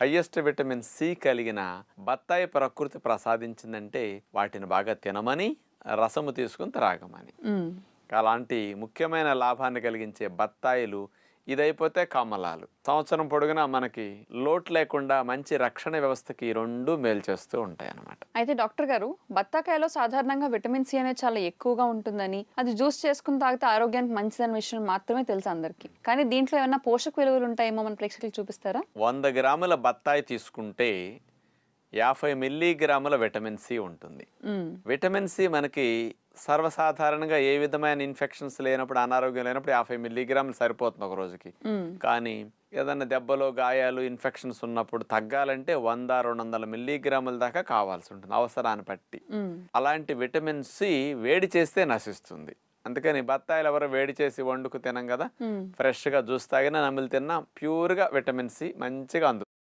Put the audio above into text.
Highest vitamin C కలిగిన బత్తాయి ప్రకృతి ప్రసాదించిందంటే వాటిని బాగా తినమని, రసము తీసుకుని త్రాగమని. అలాంటి ముఖ్యమైన లాభాన్ని కలిగించే బత్తాయిలు ఇదైపోతే కమలాలు. సంవత్సరం పొడుగునా మనకి లోటు లేకుండా మంచి రక్షణ వ్యవస్థకి రెండు మేలు చేస్తూ ఉంటాయి అన్నమాట. అయితే డాక్టర్ గారు, బత్తాకాయలో సాధారణంగా విటమిన్ సి అనేది చాలా ఎక్కువగా ఉంటుందని, అది జ్యూస్ చేసుకుని తాగితే ఆరోగ్యానికి మంచిదన్న విషయం మాత్రమే తెలుసు అందరికి. కానీ దీంట్లో ఏమైనా పోషక విలువలు ఉంటాయేమో మన ప్రేక్షకులకు చూపిస్తారా? 100 గ్రాముల బత్తాయి తీసుకుంటే 50 మిల్లీగ్రాముల విటమిన్ సి ఉంటుంది. విటమిన్ సి మనకి సర్వసాధారణంగా ఏ విధమైన ఇన్ఫెక్షన్స్ లేనప్పుడు, అనారోగ్యం లేనప్పుడు 50 మిల్లీగ్రాములు సరిపోతుంది ఒక రోజుకి. కానీ ఏదన్నా దెబ్బలో గాయాలు, ఇన్ఫెక్షన్స్ ఉన్నప్పుడు తగ్గాలంటే 100-200 మిల్లీగ్రాముల దాకా కావాల్సి ఉంటుంది అవసరాన్ని బట్టి. అలాంటి విటమిన్ సి వేడి చేస్తే నశిస్తుంది. అందుకని బత్తాయిలు ఎవరు వేడి చేసి వండుకు తినం కదా, ఫ్రెష్గా జ్యూస్ తాగినా, నమిలి తిన్నా ప్యూర్గా విటమిన్ సి మంచిగా అందుతుంది.